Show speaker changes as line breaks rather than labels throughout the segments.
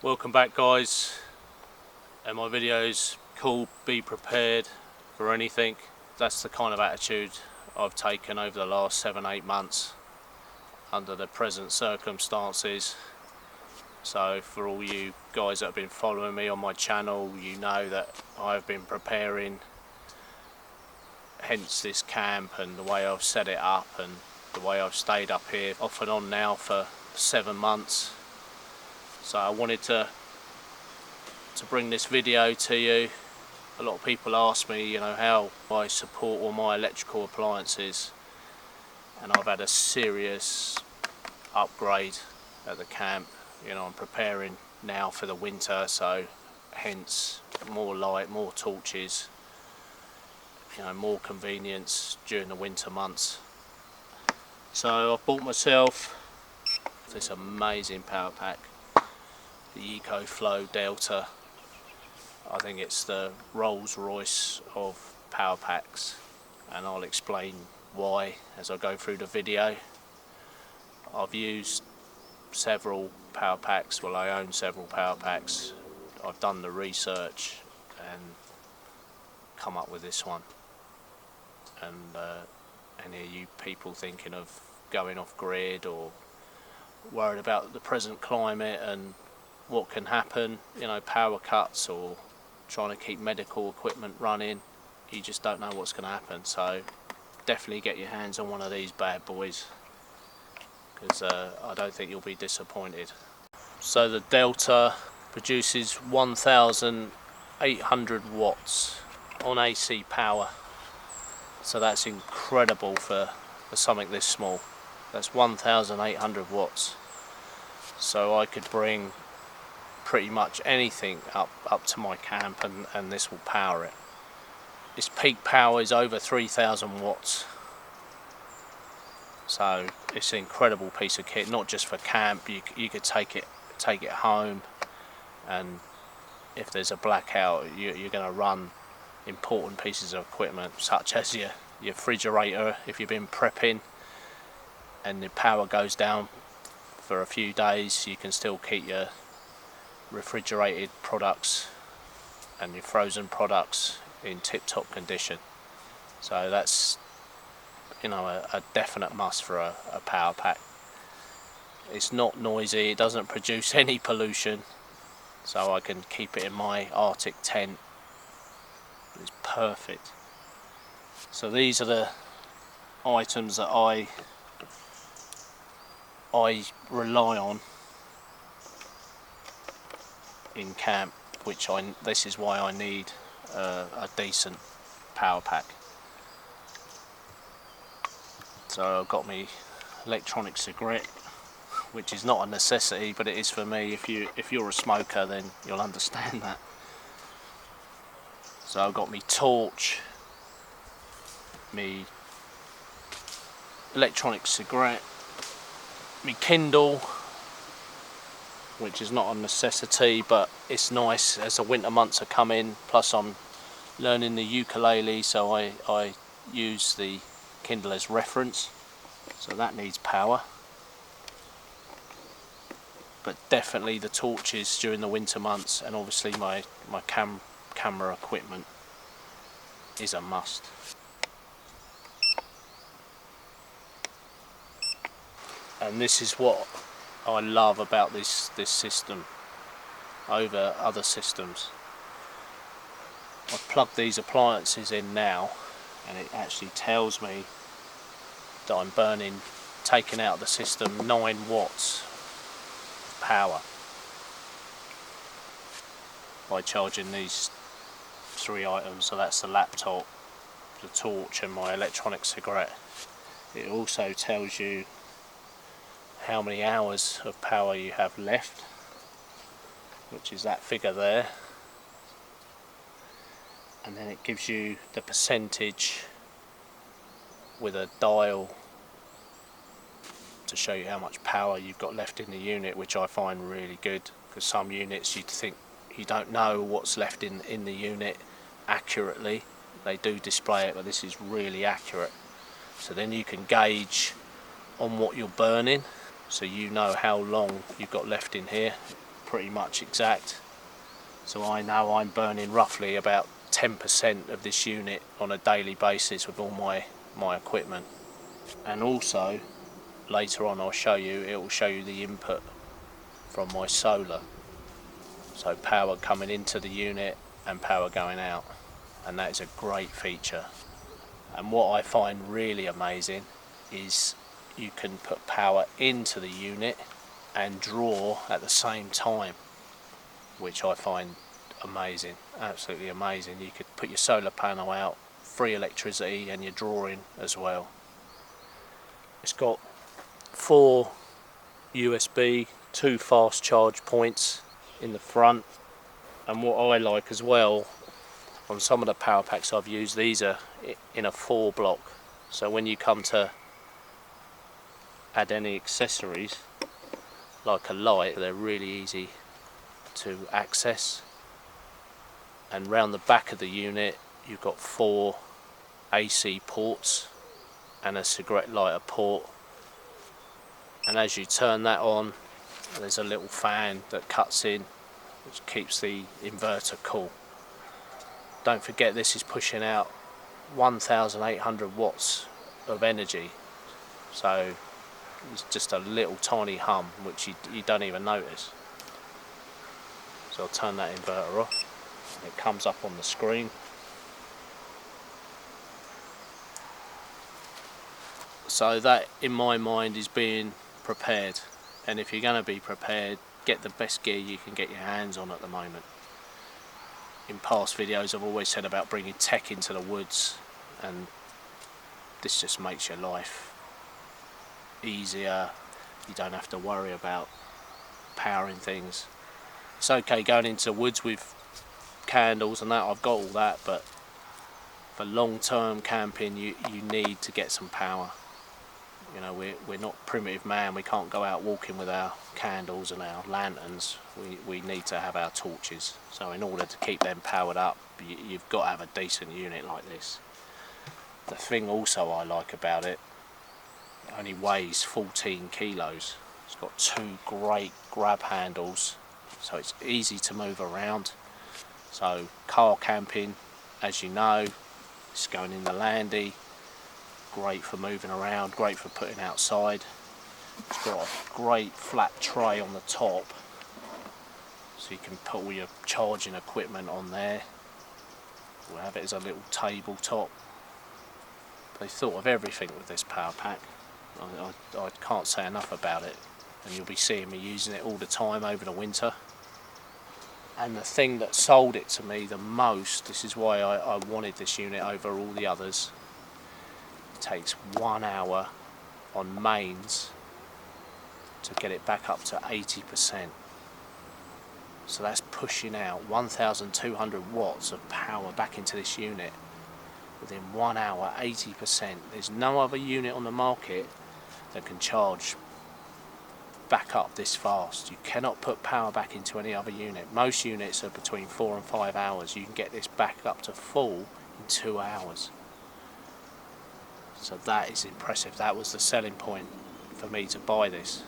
Welcome back, guys, and my videos called Be Prepared for Anything. That's the kind of attitude I've taken over the last 7-8 months under the present circumstances. So for all you guys that have been following me on my channel, you know that I've been preparing, hence this camp and the way I've set it up and the way I've stayed up here off and on now for 7 months. So I wanted to bring this video to you. A lot of people ask me, how I support all my electrical appliances, and I've had a serious upgrade at the camp. I'm preparing now for the winter, so hence more light, more torches, more convenience during the winter months. So I've bought myself this amazing power pack, the EcoFlow Delta. I think it's the Rolls Royce of power packs, and I'll explain why as I go through the video. I've used several power packs, well, I own several power packs. I've done the research and come up with this one. And any of you people thinking of going off grid or worried about the present climate and what can happen, power cuts or trying to keep medical equipment running, you just don't know what's going to happen. So definitely get your hands on one of these bad boys, because I don't think you'll be disappointed. So the Delta produces 1,800 watts on AC power, so that's incredible for something this small. That's 1,800 watts, so I could bring pretty much anything up to my camp and this will power it. Its peak power is over 3,000 watts, so it's an incredible piece of kit. Not just for camp, you could take it home, and if there's a blackout, you're going to run important pieces of equipment such as your refrigerator. If you've been prepping and the power goes down for a few days, you can still keep your refrigerated products and your frozen products in tip-top condition. So that's a definite must for a power pack. It's not noisy, it doesn't produce any pollution, so I can keep it in my Arctic tent. It's perfect. So these are the items that I rely on in camp, this is why I need a decent power pack. So I've got my electronic cigarette, which is not a necessity, but it is for me. If you're a smoker, then you'll understand that. So I've got my torch, my electronic cigarette, my Kindle, which is not a necessity, but it's nice as the winter months are coming. Plus I'm learning the ukulele, so I use the Kindle as reference, so that needs power. But definitely the torches during the winter months, and obviously my camera equipment is a must. And this is what I love about this system over other systems. I've plugged these appliances in now, and it actually tells me that I'm taking out of the system 9 watts of power by charging these 3 items. So that's the laptop, the torch and my electronic cigarette. It also tells you how many hours of power you have left, which is that figure there, and then it gives you the percentage with a dial to show you how much power you've got left in the unit, which I find really good, because some units you'd think you don't know what's left in the unit accurately. They do display it, but this is really accurate. So then you can gauge on what you're burning, so you know how long you've got left in here. pretty much exact, so I know I'm burning roughly about 10% of this unit on a daily basis with all my equipment. And also later on it will show you the input from my solar, so power coming into the unit and power going out, and that is a great feature. And what I find really amazing is you can put power into the unit and draw at the same time, which I find amazing, absolutely amazing. You could put your solar panel out, free electricity, and you're drawing as well. It's got 4 USB, 2 fast charge points in the front, and what I like as well, on some of the power packs I've used, these are in a 4 block, so when you come to add any accessories like a light, they're really easy to access. And round the back of the unit you've got 4 AC ports and a cigarette lighter port, and as you turn that on there's a little fan that cuts in which keeps the inverter cool. Don't forget, this is pushing out 1,800 watts of energy, so it's just a little tiny hum which you don't even notice. So I'll turn that inverter off, it comes up on the screen. So that, in my mind, is being prepared, and if you're going to be prepared, get the best gear you can get your hands on at the moment. In past videos I've always said about bringing tech into the woods, and this just makes your life easier. You don't have to worry about powering things. It's okay going into the woods with candles and that, I've got all that, but for long-term camping you need to get some power. You know, we're not primitive man, we can't go out walking with our candles and our lanterns. We need to have our torches, so in order to keep them powered up you've got to have a decent unit like this. The thing also I like about it only weighs 14 kilos. It's got 2 great grab handles, so it's easy to move around. So car camping, as you know, it's going in the landy, great for moving around, great for putting outside. It's got a great flat tray on the top, so you can put all your charging equipment on there. We'll have it as a little tabletop. They thought of everything with this power pack. I can't say enough about it, and you'll be seeing me using it all the time over the winter. And the thing that sold it to me the most, this is why I wanted this unit over all the others, it takes 1 hour on mains to get it back up to 80%. So that's pushing out 1,200 watts of power back into this unit within 1 hour, 80%. There's no other unit on the market that can charge back up this fast. You cannot put power back into any other unit. Most units are between 4 and 5 hours. You can get this back up to full in 2 hours. So that is impressive. That was the selling point for me to buy this.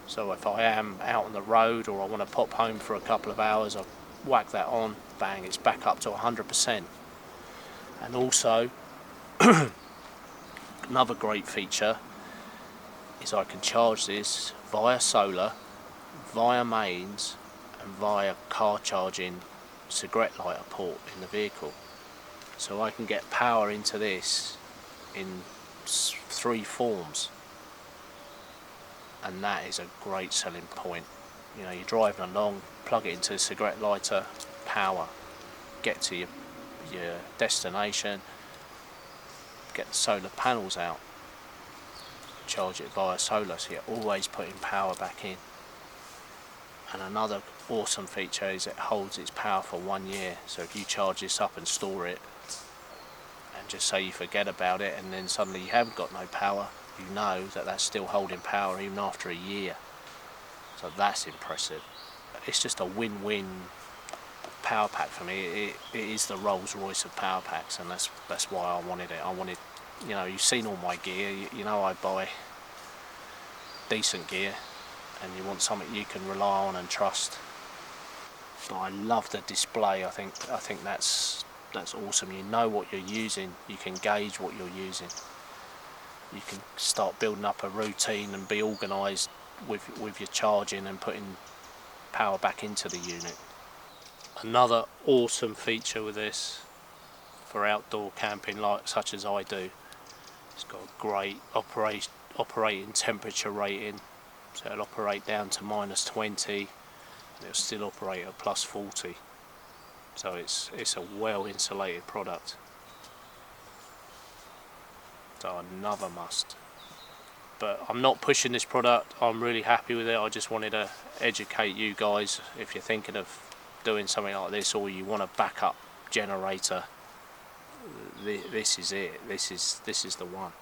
So if I am out on the road or I want to pop home for a couple of hours, I whack that on, bang, it's back up to 100%. And also another great feature is I can charge this via solar, via mains, and via car charging cigarette lighter port in the vehicle. So I can get power into this in 3 forms, and that is a great selling point. You know, you're driving along, plug it into a cigarette lighter, power, get to your destination, get the solar panels out, charge it via solar, so you're always putting power back in. And another awesome feature is it holds its power for 1 year. So if you charge this up and store it, and just say you forget about it and then suddenly you haven't got no power, you know that that's still holding power even after a year. So that's impressive. It's just a win-win power pack for me. It is the Rolls Royce of power packs, and that's why I wanted it. I wanted, you know, you've seen all my gear, you know I buy decent gear, and you want something you can rely on and trust. but I love the display. I think that's awesome. You know what you're using, you can gauge what you're using, you can start building up a routine and be organised with your charging and putting power back into the unit. Another awesome feature with this for outdoor camping, like such as I do, it's got a great operating temperature rating, so it'll operate down to -20 and it'll still operate at +40, so it's a well insulated product. So another must. But I'm not pushing this product, I'm really happy with it. I just wanted to educate you guys if you're thinking of doing something like this, or you want a backup generator. This is it. This is the one.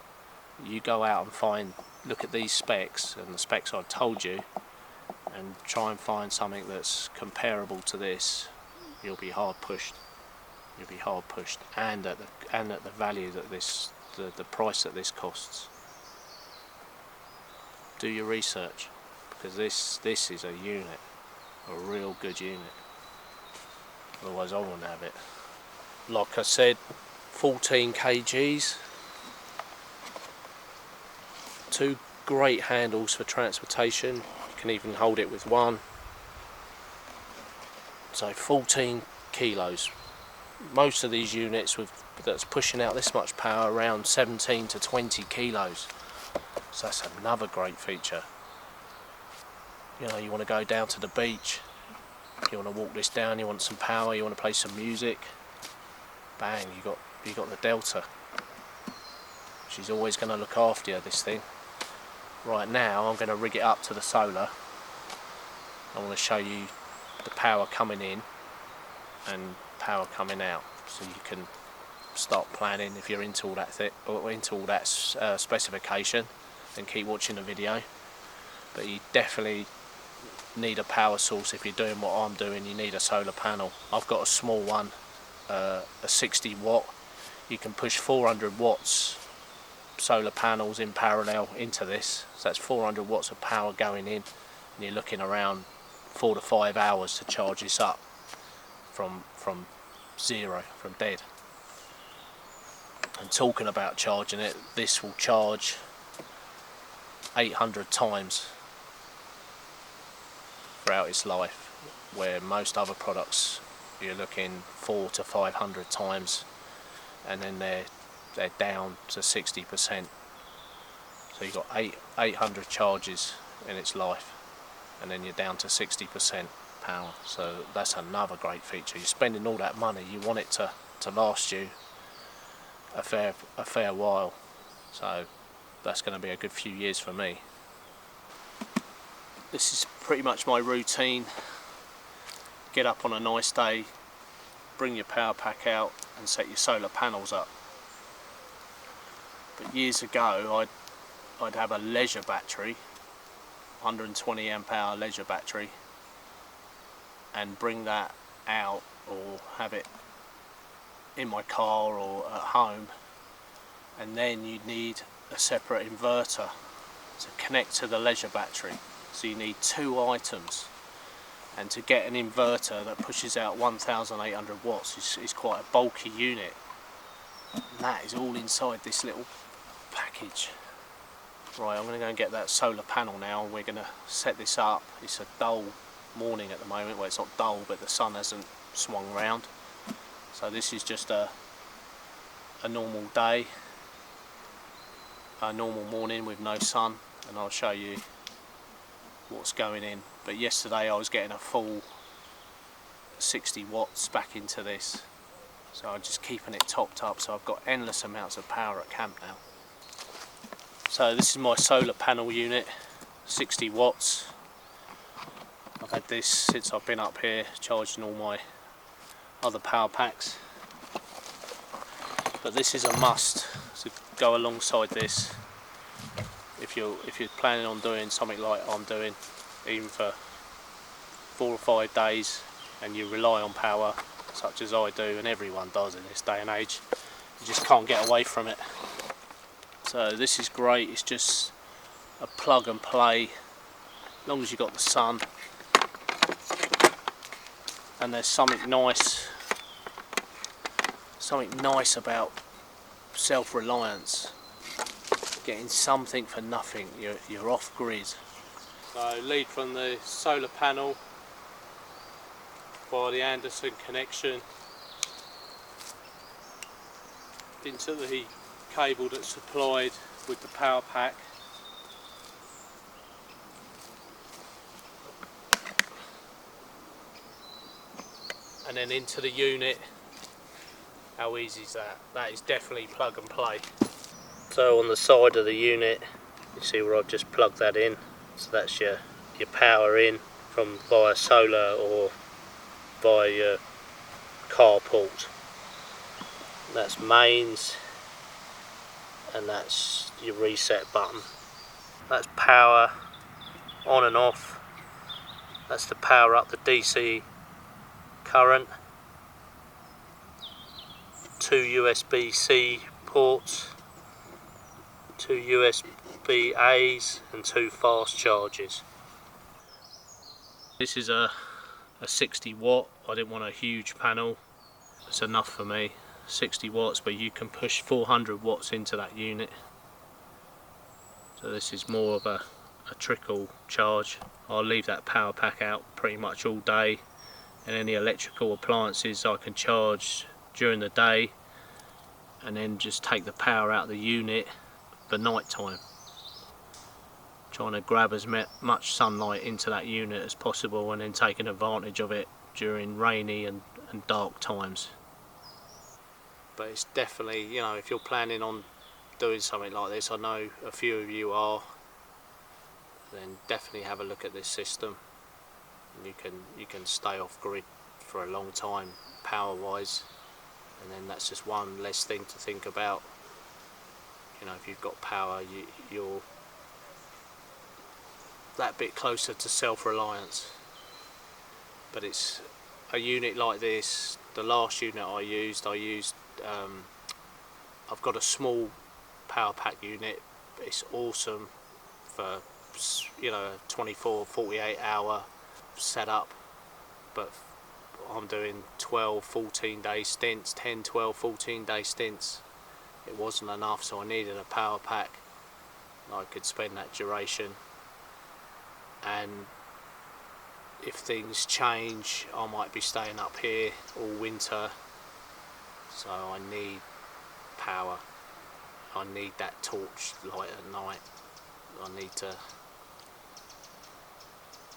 You go out and look at these specs and the specs I've told you, and try and find something that's comparable to this. You'll be hard pushed. You'll be hard pushed, and at the value that the price that this costs. Do your research, because this is a unit, a real good unit. Otherwise I wouldn't have it. Like I said, 14 kgs, 2 great handles for transportation, you can even hold it with one, so 14 kilos. Most of these units that's pushing out this much power, around 17 to 20 kilos, so that's another great feature. You know, you want to go down to the beach, you want to walk this down, you want some power, you want to play some music, bang, you got the Delta. She's always going to look after you, this thing. Right now I'm going to rig it up to the solar. I want to show you the power coming in and power coming out, so you can start planning if you're into all that specification, and keep watching the video. But you definitely need a power source if you're doing what I'm doing. You need a solar panel. I've got a small one, a 60 watt. You can push 400 watts solar panels in parallel into this, so that's 400 watts of power going in, and you're looking around 4 to 5 hours to charge this up from zero, from dead. And talking about charging it, this will charge 800 times throughout its life, where most other products you're looking 400 to 500 times, and then they're down to 60%. So you've got 800 charges in its life, and then you're down to 60% power. So that's another great feature. You're spending all that money, you want it to last you a fair while. So that's going to be a good few years for me. This is pretty much my routine. Get up on a nice day, bring your power pack out and set your solar panels up. But years ago I'd have a leisure battery, 120 amp hour leisure battery, and bring that out, or have it in my car or at home, and then you'd need a separate inverter to connect to the leisure battery. So you need 2 items, and to get an inverter that pushes out 1800 watts is quite a bulky unit, and that is all inside this little package. Right, I'm going to go and get that solar panel now, and we're going to set this up. It's a dull morning at the moment, well, it's not dull, but the sun hasn't swung round, so this is just a normal day, a normal morning with no sun, and I'll show you what's going in. But yesterday I was getting a full 60 watts back into this, so I'm just keeping it topped up, so I've got endless amounts of power at camp now. So this is my solar panel unit, 60 watts. I've had this since I've been up here charging all my other power packs, but this is a must to go alongside this if you're planning on doing something like I'm doing, even for 4 or 5 days, and you rely on power such as I do, and everyone does in this day and age. You just can't get away from it. So this is great. It's just a plug and play, as long as you've got the sun And there's something nice about self-reliance, getting something for nothing. You're off grid. So lead from the solar panel via the Anderson connection into the cable that's supplied with the power pack, and then into the unit. How easy is that? That is definitely plug and play. So on the side of the unit, you see where I've just plugged that in. So that's your power in from via solar or via your carport. That's mains, and that's your reset button. That's power on and off. That's to power up the DC current. 2 USB-C ports, 2 USB-A's and 2 fast charges. This is a 60 watt. I didn't want a huge panel. It's enough for me. 60 watts, but you can push 400 watts into that unit. So this is more of a trickle charge. I'll leave that power pack out pretty much all day, and any electrical appliances I can charge during the day, and then just take the power out of the unit for night time. Trying to grab as much sunlight into that unit as possible, and then taking advantage of it during rainy and dark times. But it's definitely, you know, if you're planning on doing something like this, I know a few of you are, then definitely have a look at this system. And you can stay off grid for a long time power wise, and then that's just one less thing to think about. You know, if you've got power, you're that bit closer to self-reliance. But it's a unit like this. The last unit I used I've got a small power pack unit. It's awesome for, you know, 24-48 hour setup, but I'm doing 12-14 day stints, 10-12-14 day stints. It wasn't enough, so I needed a power pack that I could spend that duration. And if things change, I might be staying up here all winter, so I need power. I need that torch light at night. I need to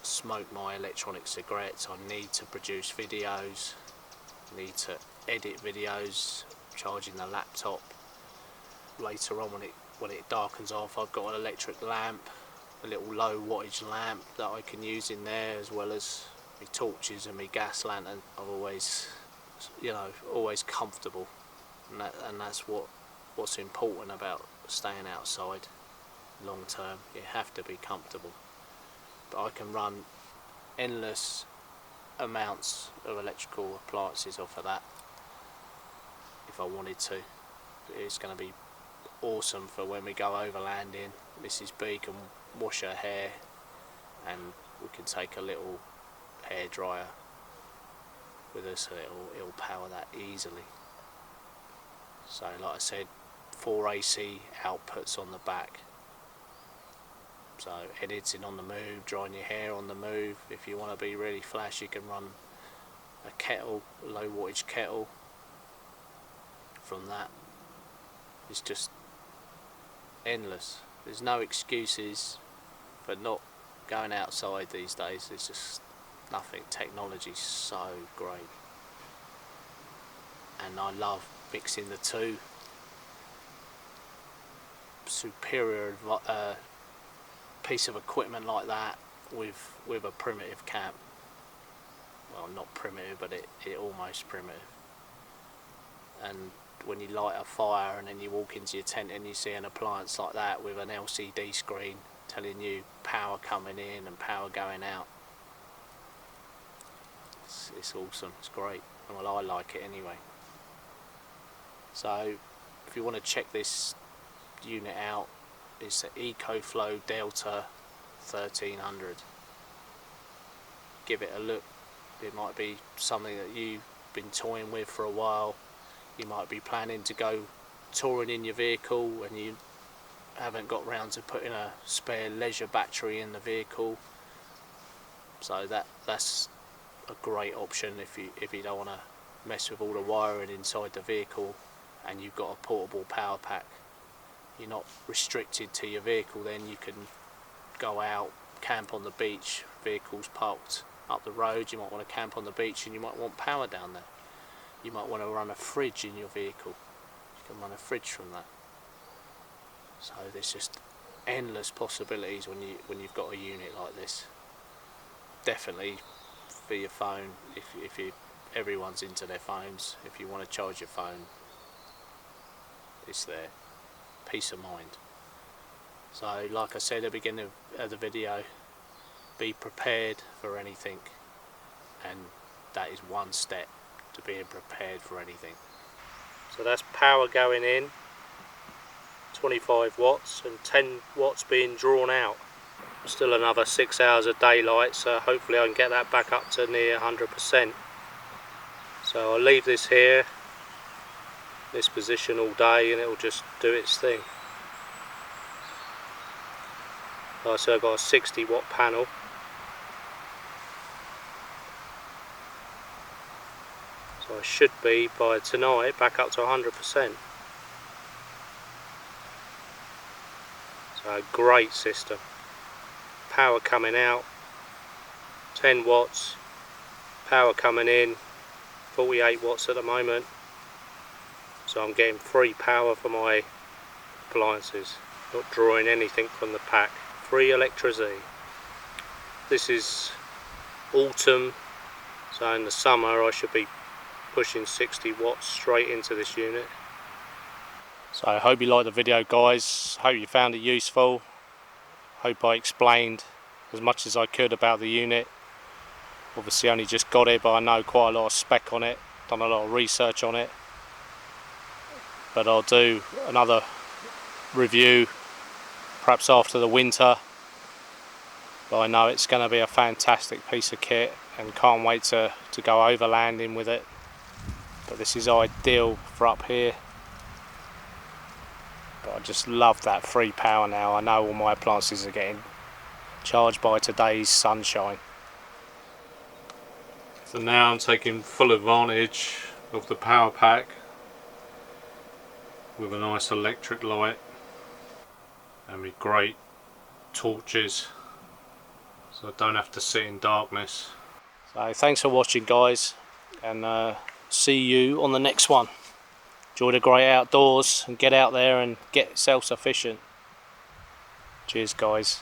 smoke my electronic cigarettes. I need to produce videos. I need to edit videos, charging the laptop. Later on, when it darkens off, I've got an electric lamp, a little low wattage lamp that I can use in there, as well as my torches and my gas lantern. I'm always, you know, always comfortable, and that's what's important about staying outside long term. You have to be comfortable. But I can run endless amounts of electrical appliances off of that if I wanted to. It's going to be awesome for when we go overlanding. Mrs. B can wash her hair, and we can take a little hair dryer with us, and it'll power that easily. So like I said, 4 AC outputs on the back, so editing on the move, drying your hair on the move. If you want to be really flash, you can run a kettle, a low wattage kettle from that. It's just endless. There's no excuses for not going outside these days. There's just nothing. Technology's so great, and I love mixing the two. Superior piece of equipment like that with a primitive camp. Well, not primitive, but it almost primitive. And when you light a fire and then you walk into your tent and you see an appliance like that with an LCD screen telling you power coming in and power going out, it's awesome. It's great. Well, I like it anyway. So if you want to check this unit out, it's the EcoFlow Delta 1300. Give it a look It might be something that you've been toying with for a while. You might be planning to go touring in your vehicle and you haven't got round to putting a spare leisure battery in the vehicle. So that's a great option if you don't want to mess with all the wiring inside the vehicle and you've got a portable power pack. You're not restricted to your vehicle then. You can go out, camp on the beach, vehicles parked up the road. You might want to camp on the beach and you might want power down there. You might want to run a fridge in your vehicle. You can run a fridge from that. So there's just endless possibilities when you've got a unit like this. Definitely for your phone, if everyone's into their phones, if you want to charge your phone, it's there. Peace of mind. So like I said at the beginning of the video, be prepared for anything, and that is one step to being prepared for anything. So that's power going in, 25 watts and 10 watts being drawn out. Still another 6 hours of daylight, so hopefully I can get that back up to near 100%. So I'll leave this here, this position all day, and it will just do its thing. So I've got a 60 watt panel. So I should be by tonight back up to 100%. So a great system. Power coming out, 10 watts, power coming in, 48 watts at the moment. So I'm getting free power for my appliances, not drawing anything from the pack. Free electricity. This is autumn, so in the summer I should be pushing 60 watts straight into this unit. So I hope you liked the video, guys. Hope you found it useful. Hope I explained as much as I could about the unit. Obviously only just got it, but I know quite a lot of spec on it, done a lot of research on it. But I'll do another review perhaps after the winter. But I know it's going to be a fantastic piece of kit and can't wait to go overlanding with it. But this is ideal for up here. But I just love that free power now. I know all my appliances are getting charged by today's sunshine. So now I'm taking full advantage of the power pack with a nice electric light and with great torches, so I don't have to sit in darkness. So thanks for watching, guys, and see you on the next one. Enjoy the great outdoors and get out there and get self-sufficient. Cheers, guys.